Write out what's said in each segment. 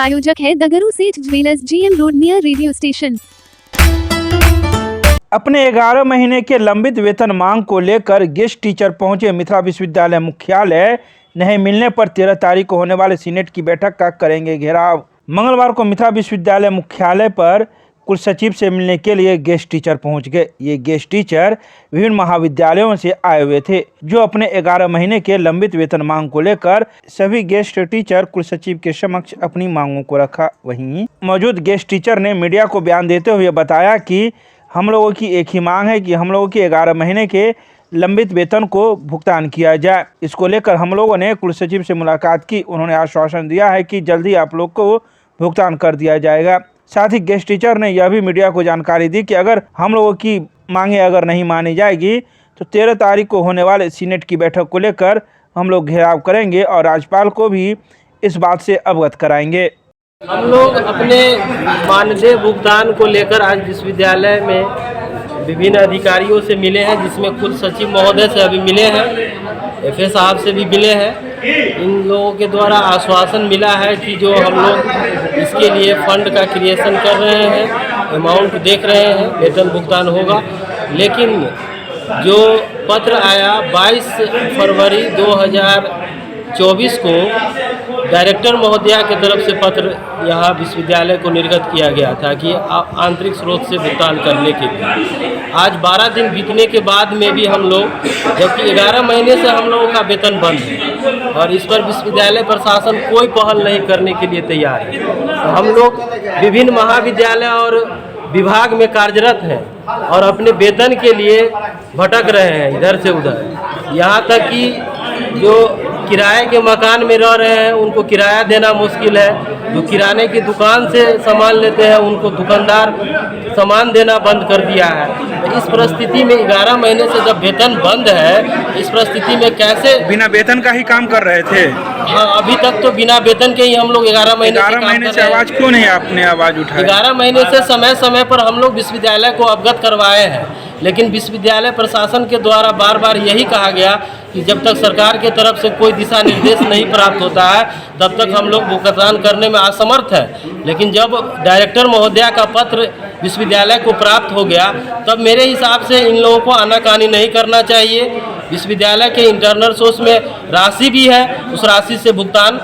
प्रायोजक है दगरू सेठ jewellers, GM road near radio station. अपने 11 महीने के लंबित वेतन मांग को लेकर गेस्ट टीचर पहुंचे मिथिला विश्वविद्यालय मुख्यालय। नहीं मिलने पर 13 तारीख को होने वाले सीनेट की बैठक का करेंगे घेराव। मंगलवार को मिथिला विश्वविद्यालय मुख्यालय पर कुलसचिव से मिलने के लिए गेस्ट टीचर पहुंच गए। ये गेस्ट टीचर विभिन्न महाविद्यालयों से आए हुए थे, जो अपने 11 महीने के लंबित वेतन मांग को लेकर सभी गेस्ट टीचर कुलसचिव के समक्ष अपनी मांगों को रखा। वहीं मौजूद गेस्ट टीचर ने मीडिया को बयान देते हुए बताया कि हम लोगों की एक ही मांग है कि हम लोगों के 11 महीने के लंबित वेतन को भुगतान किया जाए। इसको लेकर हम लोगों ने कुलसचिव से मुलाकात की। उन्होंने आश्वासन दिया है कि जल्दी आप लोग को भुगतान कर दिया जाएगा। साथ ही गेस्ट टीचर ने यह भी मीडिया को जानकारी दी कि अगर हम लोगों की मांगे अगर नहीं मानी जाएगी तो 13 तारीख को होने वाले सीनेट की बैठक को लेकर हम लोग घेराव करेंगे और राज्यपाल को भी इस बात से अवगत कराएंगे। हम लोग अपने मानदेय भुगतान को लेकर आज विश्वविद्यालय में विभिन्न अधिकारियों से मिले हैं, जिसमें कुल सचिव महोदय से अभी मिले हैं, FA साहब से भी मिले हैं। इन लोगों के द्वारा आश्वासन मिला है कि जो हम लोग इसके लिए फंड का क्रिएशन कर रहे हैं, अमाउंट देख रहे हैं, वेतन भुगतान होगा। लेकिन जो पत्र आया 22 फरवरी 2024 को डायरेक्टर महोदया की तरफ से पत्र यहाँ विश्वविद्यालय को निर्गत किया गया था कि आंतरिक स्रोत से भुगतान करने के लिए। आज 12 दिन बीतने के बाद में भी हम लोग, जबकि 11 महीने से हम लोगों का वेतन बंद है और इस पर विश्वविद्यालय प्रशासन कोई पहल नहीं करने के लिए तैयार है। तो हम लोग विभिन्न महाविद्यालय और विभाग में कार्यरत हैं और अपने वेतन के लिए भटक रहे हैं इधर से उधर। यहाँ तक कि जो किराए के मकान में रह रहे हैं उनको किराया देना मुश्किल है। जो किराने की दुकान से सामान लेते हैं उनको दुकानदार सामान देना बंद कर दिया है। तो इस परिस्थिति में 11 महीने से जब वेतन बंद है, इस परिस्थिति में कैसे बिना वेतन का ही काम कर रहे थे? हाँ, अभी तक तो बिना वेतन के ही हम लोग 11 महीने से आवाज क्यों नहीं आपने आवाज उठाई? 11 महीने से समय समय पर हम लोग विश्वविद्यालय को अवगत करवाए हैं, लेकिन विश्वविद्यालय प्रशासन के द्वारा बार बार यही कहा गया कि जब तक सरकार के तरफ से कोई दिशा निर्देश नहीं प्राप्त होता है तब तक हम लोग भुगतान करने में असमर्थ है। लेकिन जब डायरेक्टर महोदया का पत्र विश्वविद्यालय को प्राप्त हो गया तब मेरे हिसाब से इन लोगों को आनाकानी नहीं करना चाहिए। विश्वविद्यालय के इंटरनल सोर्स में राशि भी है, उस राशि से भुगतान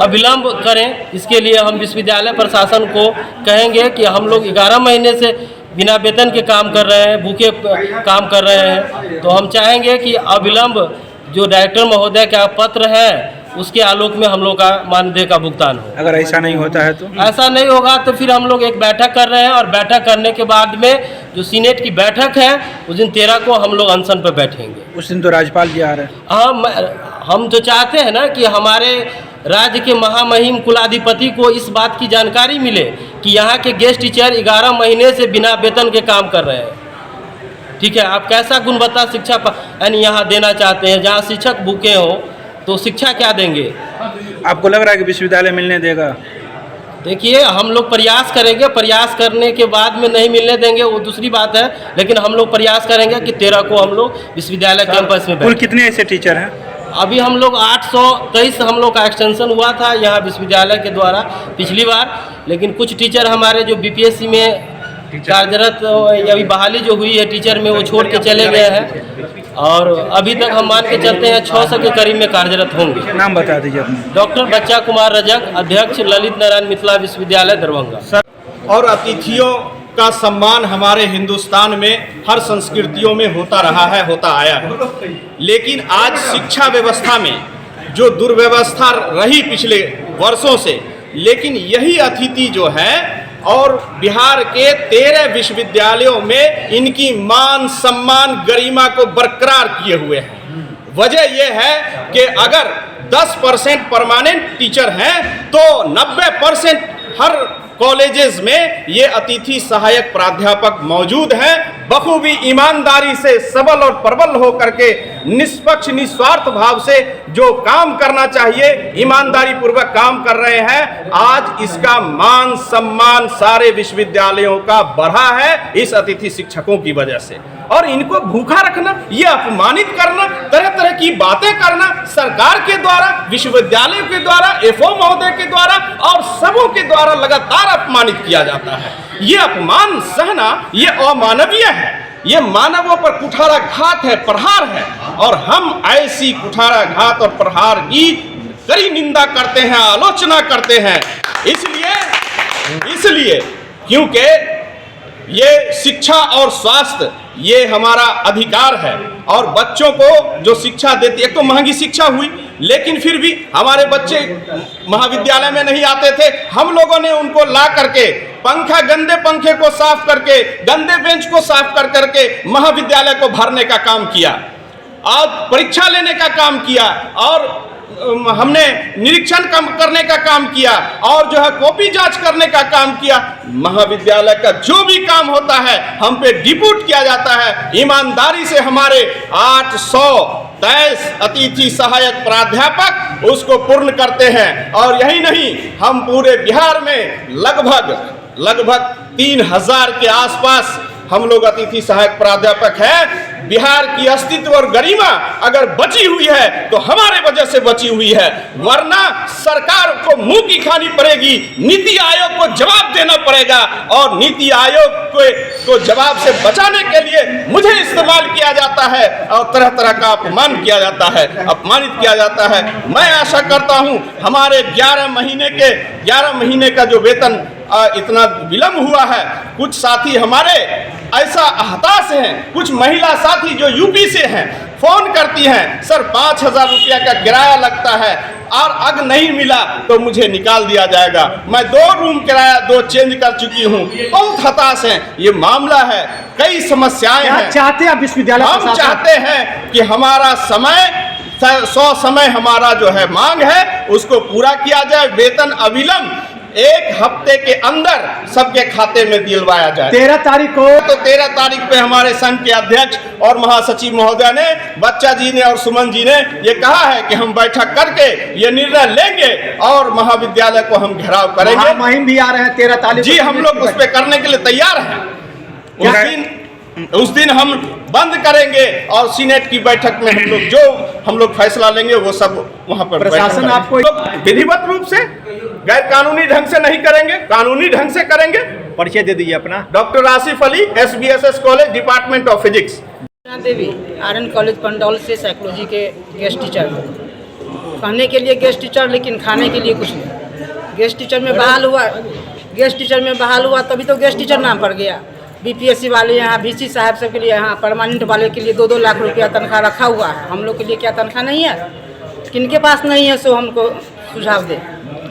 अविलंब करें। इसके लिए हम विश्वविद्यालय प्रशासन को कहेंगे कि हम लोग 11 महीने से बिना वेतन के काम कर रहे हैं, भूखे काम कर रहे हैं, तो हम चाहेंगे कि अविलंब जो डायरेक्टर महोदय का पत्र है उसके आलोक में हम लोग का मानदेय का भुगतान हो। अगर ऐसा नहीं होता है तो? ऐसा नहीं होगा तो फिर हम लोग एक बैठक कर रहे हैं और बैठक करने के बाद में जो सीनेट की बैठक है उस दिन 13 को हम लोग अनशन पर बैठेंगे। उस दिन तो राज्यपाल जी आ रहे हैं। हाँ, हम तो चाहते हैं ना कि हमारे राज्य के महामहिम कुलाधिपति को इस बात की जानकारी मिले कि यहाँ के गेस्ट टीचर 11 महीने से बिना वेतन के काम कर रहे हैं। ठीक है, आप कैसा गुणवत्ता शिक्षा यानी यहाँ देना चाहते हैं? जहाँ शिक्षक भूखे हों तो शिक्षा क्या देंगे? आपको लग रहा है कि विश्वविद्यालय मिलने देगा? देखिए, हम लोग प्रयास करेंगे, प्रयास करने के बाद में नहीं मिलने देंगे वो दूसरी बात है, लेकिन हम लोग प्रयास करेंगे कि 13 को हम लोग विश्वविद्यालय कैंपस में कुल कितने ऐसे टीचर हैं? अभी हम लोग 823 हम लोग का एक्सटेंशन हुआ था यहाँ विश्वविद्यालय के द्वारा पिछली बार, लेकिन कुछ टीचर हमारे जो BPSC में कार्यरत अभी बहाली जो हुई है टीचर में, वो छोड़ के चले गए हैं और अभी तक हम मान के चलते हैं 600 के करीब में कार्यरत होंगे। नाम बता दीजिए अपना। डॉक्टर बच्चा कुमार रजक, अध्यक्ष ललित नारायण मिथिला विश्वविद्यालय दरभंगा। और अतिथियों का सम्मान हमारे हिंदुस्तान में हर संस्कृतियों में होता रहा है, होता आया है, लेकिन आज शिक्षा व्यवस्था में जो दुर्व्यवस्था रही पिछले वर्षों से, लेकिन यही अतिथि जो है और बिहार के 13 विश्वविद्यालयों में इनकी मान सम्मान गरिमा को बरकरार किए हुए हैं। वजह यह है कि अगर 10% परमानेंट टीचर हैं तो 90% हर कॉलेजेस में ये अतिथि सहायक प्राध्यापक मौजूद हैं, बखूबी ईमानदारी से सबल और प्रबल होकर के निष्पक्ष निस्वार्थ भाव से जो काम करना चाहिए ईमानदारी पूर्वक काम कर रहे हैं। आज इसका मान सम्मान सारे विश्वविद्यालयों का बढ़ा है इस अतिथि शिक्षकों की वजह से। और इनको भूखा रखना, ये अपमानित करना, तरह तरह की बातें करना सरकार के द्वारा, विश्वविद्यालयों के द्वारा, एफओ महोदय के द्वारा और सबों के द्वारा लगातार अपमानित किया जाता है। ये अपमान सहना ये अमानवीय है, ये मानवों पर कुठाराघात है, प्रहार है। और हम ऐसी कुठाराघात और प्रहार की कड़ी निंदा करते हैं, आलोचना करते हैं। इसलिए क्योंकि ये शिक्षा और स्वास्थ्य ये हमारा अधिकार है और बच्चों को जो शिक्षा देती है, एक तो महंगी शिक्षा हुई, लेकिन फिर भी हमारे बच्चे महाविद्यालय में नहीं आते थे। हम लोगों ने उनको ला करके गंदे पंखे को साफ करके, गंदे बेंच को साफ कर करके महाविद्यालय को भरने का काम किया और परीक्षा लेने का काम किया और हमने निरीक्षण करने का काम किया और जो है कॉपी जांच करने का काम किया। महाविद्यालय का जो भी काम होता है हम पे डिप्यूट किया जाता है। ईमानदारी से हमारे 823 अतिथि सहायक प्राध्यापक उसको पूर्ण करते हैं। और यही नहीं, हम पूरे बिहार में लगभग 3000 के आसपास हम लोग अतिथि सहायक प्राध्यापक हैं। बिहार की अस्तित्व और गरिमा अगर बची हुई है तो हमारे वजह से बची हुई है, वरना सरकार को मुंह की खानी पड़ेगी, नीति आयोग को जवाब देना पड़ेगा और नीति आयोग को जवाब से बचाने के लिए मुझे इस्तेमाल किया जाता है और तरह तरह का अपमान किया जाता है, अपमानित किया जाता है। मैं आशा करता हूं हमारे 11 महीने का जो वेतन इतना विलंब हुआ है, कुछ साथी हमारे ऐसा हताश हैं, कुछ महिला साथी जो यूपी से हैं फोन करती हैं, सर 5000 रुपया का किराया लगता है और अगर नहीं मिला तो मुझे निकाल दिया जाएगा। मैं 2 रूम किराया 2 चेंज कर चुकी हूँ, बहुत हताश हैं। ये मामला है, कई समस्याएं हैं। चाहते हैं विश्वविद्यालय, हम चाहते हैं कि हमारा समय हमारा जो है मांग है उसको पूरा किया जाए, वेतन अविलंब 1 हफ्ते के अंदर सबके खाते में दिलवाया जाए। 13 तारीख को तो 13 तारीख पे हमारे संघ के अध्यक्ष और महासचिव महोदय ने, बच्चा जी ने और सुमन जी ने ये कहा है कि हम बैठक करके ये निर्णय लेंगे और महाविद्यालय को हम घेराव करेंगे। मुहिम भी आ रहे हैं 13 तारीख जी, हम लोग उस पर करने के लिए तैयार हैं। उस दिन हम बंद करेंगे और सीनेट की बैठक में हम लोग फैसला लेंगे, वो सब वहां पर प्रशासन आपको विधिवत रूप से, गैर कानूनी ढंग से नहीं करेंगे, कानूनी ढंग से करेंगे। परिचय दे दीजिए अपना। Doctor Asif Ali, SBSS college, department of physics. Devi, RN college Pandaul से साइकोलॉजी के गेस्ट टीचर, कहने के लिए गेस्ट टीचर लेकिन खाने के लिए कुछ नहीं। गेस्ट टीचर में बहाल हुआ तभी तो गेस्ट टीचर नाम पड़ गया। BPSC वाले यहाँ VC साहब सबके लिए, यहाँ परमानेंट वाले के लिए 2-2 लाख रुपया तनख्वाह रखा हुआ है। हम लोग के लिए क्या तनख्वाह नहीं है? किनके पास नहीं है सो हमको सुझाव दे।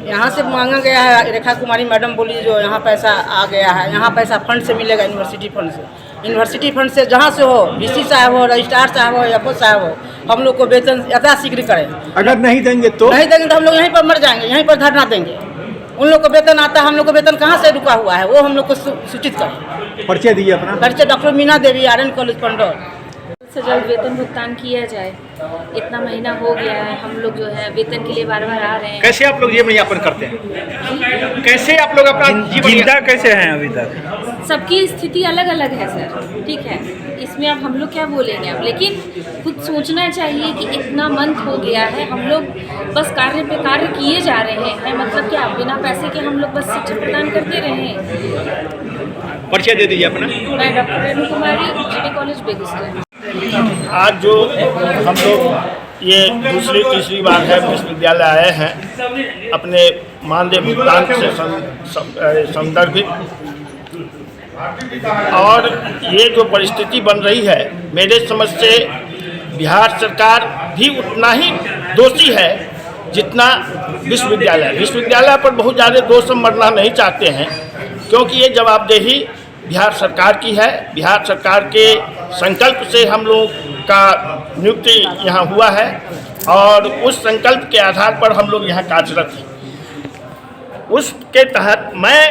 यहाँ से मांगा गया है, रेखा कुमारी मैडम बोली जो यहाँ पैसा आ गया है, यहाँ पैसा फंड से मिलेगा, यूनिवर्सिटी फंड से जहाँ से हो, VC साहब हो, रजिस्ट्रार साहब हो, FO साहब हो, हम लोग को वेतन यथाशीघ्र करें। अगर नहीं देंगे तो हम लोग यहीं पर मर जाएंगे, यहीं पर धरना देंगे। उन लोग को वेतन आता है, हम लोग को वेतन कहाँ से रुका हुआ है वो हम लोग को सूचित करें। परिचय दीजिए अपना। परिचय doctor Meena Devi, RN college Pandaul. से जल्द वेतन भुगतान किया जाए। इतना महीना हो गया है, हम लोग जो है वेतन के लिए बार बार आ रहे हैं। कैसे आप लोग जीवन यापन करते हैं? कैसे आप लोग अपना जिंदा कैसे हैं अभी तक? सबकी स्थिति अलग अलग है सर, ठीक है, इसमें अब हम लोग क्या बोलेंगे अब, लेकिन खुद सोचना चाहिए कि इतना मंथ हो गया है, हम लोग बस कार्य पे कार्य किए जा रहे हैं। मतलब क्या बिना पैसे के हम लोग बस शिक्षा प्रदान करते रहे। परिचय दे दीजिए अपना। मैं डॉक्टर रेणु कुमारी, GD कॉलेज बेगूसराय। आज जो हम लोग ये तीसरी बार है विश्वविद्यालय आए हैं अपने मानदेय भुगतान से संदर्भित, और ये जो परिस्थिति बन रही है मेरे समझ से बिहार सरकार भी उतना ही दोषी है जितना विश्वविद्यालय पर बहुत ज़्यादा दोष हम मरना नहीं चाहते हैं, क्योंकि ये जवाबदेही बिहार सरकार की है। बिहार सरकार के संकल्प से हम लोग का नियुक्ति यहाँ हुआ है और उस संकल्प के आधार पर हम लोग यहाँ कार्यरत हैं। उसके तहत मैं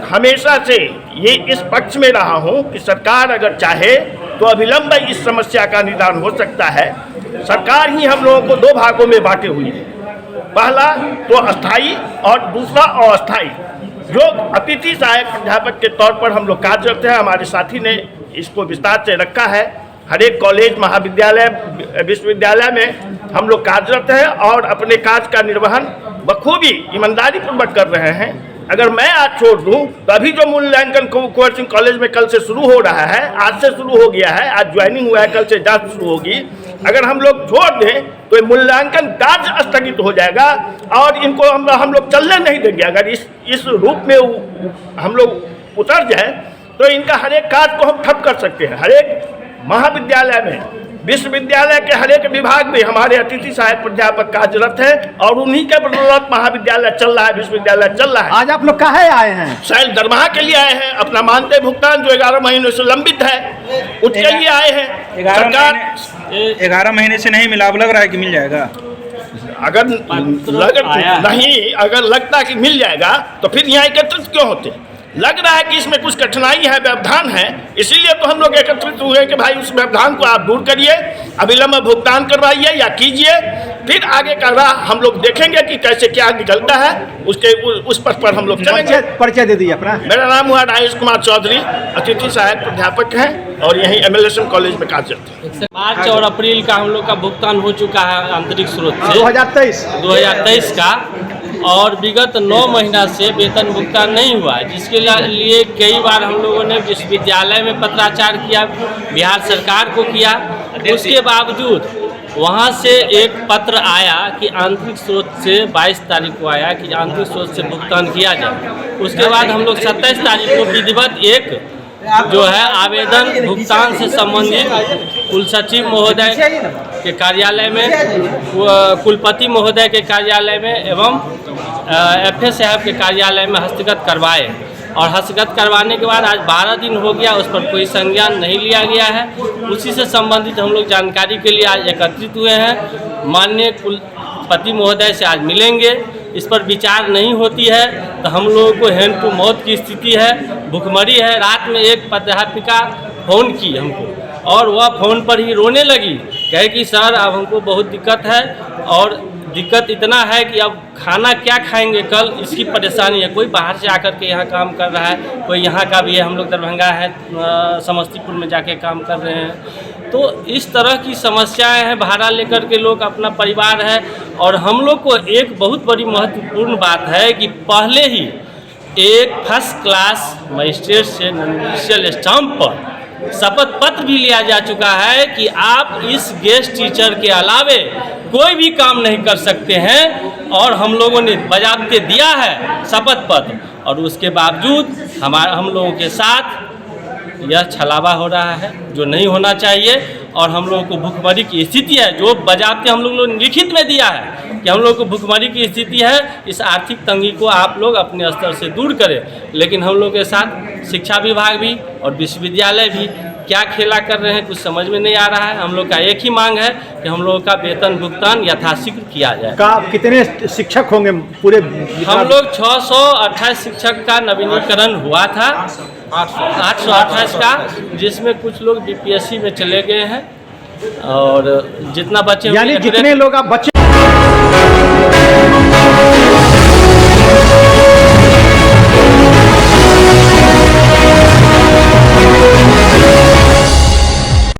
हमेशा से ये इस पक्ष में रहा हूँ कि सरकार अगर चाहे तो अविलंब इस समस्या का निदान हो सकता है। सरकार ही हम लोगों को 2 भागों में बांटे हुई है। पहला तो अस्थाई और दूसरा अस्थाई। जो अतिथि सहायक प्राध्यापक के तौर पर हम लोग कार्यरत हैं, हमारे साथी ने इसको विस्तार से रखा है। हर एक कॉलेज, महाविद्यालय, विश्वविद्यालय में हम लोग कार्यरत हैं और अपने कार्य का निर्वहन बखूबी ईमानदारी पूर्वक कर रहे हैं। अगर मैं आज छोड़ दूं तो अभी जो मूल्यांकन कोचिंग कॉलेज में कल से शुरू हो रहा है, आज से शुरू हो गया है, आज ज्वाइनिंग हुआ है, कल से जांच शुरू होगी। अगर हम लोग छोड़ दें तो मूल्यांकन कार्य स्थगित हो जाएगा और इनको हम लोग चलने नहीं देंगे। अगर इस रूप में हम लोग उतर जाए तो इनका हर एक कार्य को हम ठप कर सकते हैं। हर एक महाविद्यालय में, विश्वविद्यालय के हर एक विभाग में हमारे अतिथि सहायक प्राध्यापक कार्यरत हैं और उन्हीं के बदौलत महाविद्यालय चल रहा है, विश्वविद्यालय चल रहा है। आज आप लोग काहे आए हैं? शायद दरमाहा के लिए आए हैं, अपना मानदेय भुगतान जो 11 महीनों से लंबित है उसके लिए आए हैं। 11 महीने से नहीं मिला, अब लग रहा है कि मिल जाएगा। अगर अगर लगता कि मिल जाएगा तो फिर यहाँ एकत्रित क्यों होते? लग रहा है कि इसमें कुछ कठिनाई है, व्यवधान है, इसीलिए तो हम लोग एकत्रित हुए कि भाई उस व्यवधान को आप दूर करिए, अविलंब भुगतान करवाइए या कीजिए। फिर आगे का राह हम लोग देखेंगे कि कैसे क्या निकलता है, उस पथ पर हम लोग चलेंगे। परिचय दे दीजिए अपना। मेरा नाम हुआ राजेश कुमार चौधरी, अतिथि सहायक प्राध्यापक हैं और यहीं MLSM कॉलेज में कार्यरत हैं। मार्च और अप्रैल का हम लोग का भुगतान हो चुका है आंतरिक स्रोत से 2023 का, और विगत 9 महीना से वेतन भुगतान नहीं हुआ है, जिसके लिए कई बार हम लोगों ने विश्वविद्यालय में पत्राचार किया, बिहार सरकार को किया। उसके बावजूद वहाँ से एक पत्र आया कि आंतरिक स्रोत से 22 तारीख को आया कि आंतरिक स्रोत से भुगतान किया जाए। उसके बाद हम लोग 27 तारीख को विधिवत एक जो है आवेदन भुगतान से संबंधित कुल सचिव महोदय के कार्यालय में, कुलपति महोदय के कार्यालय में एवं FA साहब के कार्यालय में हस्तगत करवाए, और हस्तगत करवाने के बाद आज 12 दिन हो गया, उस पर कोई संज्ञान नहीं लिया गया है। उसी से संबंधित हम लोग जानकारी के लिए आज एकत्रित हुए हैं। माननीय कुलपति महोदय से आज मिलेंगे, इस पर विचार नहीं होती है तो हम लोगों को हैंड टू माउथ की स्थिति है, भुखमरी है। रात में एक प्राध्यापिका फ़ोन की हमको और वह फ़ोन पर ही रोने लगी, कहे कि सर अब हमको बहुत दिक्कत है और दिक्कत इतना है कि अब खाना क्या खाएंगे कल, इसकी परेशानी है। कोई बाहर से आकर के यहाँ काम कर रहा है, कोई यहाँ का भी है, हम लोग दरभंगा है, समस्तीपुर में जाके काम कर रहे हैं। तो इस तरह की समस्याएं हैं, भाड़ा लेकर के लोग अपना परिवार है। और हम लोग को एक बहुत बड़ी महत्वपूर्ण बात है कि पहले ही एक फर्स्ट क्लास मजिस्ट्रेट से नॉन स्टाम्प पर शपथ पत्र भी लिया जा चुका है कि आप इस गेस्ट टीचर के अलावे कोई भी काम नहीं कर सकते हैं, और हम लोगों ने बजाबते दिया है शपथ पत्र, और उसके बावजूद हम लोगों के साथ यह छलावा हो रहा है जो नहीं होना चाहिए। और हम लोगों को भुखमरी की स्थिति है, जो बजाबते हम लोग लिखित में दिया है कि हम लोग को भुखमरी की स्थिति है, इस आर्थिक तंगी को आप लोग अपने स्तर से दूर करें। लेकिन हम लोग के साथ शिक्षा विभाग भी और विश्वविद्यालय भी क्या खेला कर रहे हैं, कुछ समझ में नहीं आ रहा है। हम लोग का एक ही मांग है कि हम लोगों का वेतन भुगतान यथाशीघ्र किया जाए। कितने शिक्षक होंगे पूरे? हम लोग 628 शिक्षक का नवीनीकरण हुआ था, 828 का, जिसमें कुछ लोग BPSC में चले गए हैं और जितना बचे यानी जितने लोग आप बच्चे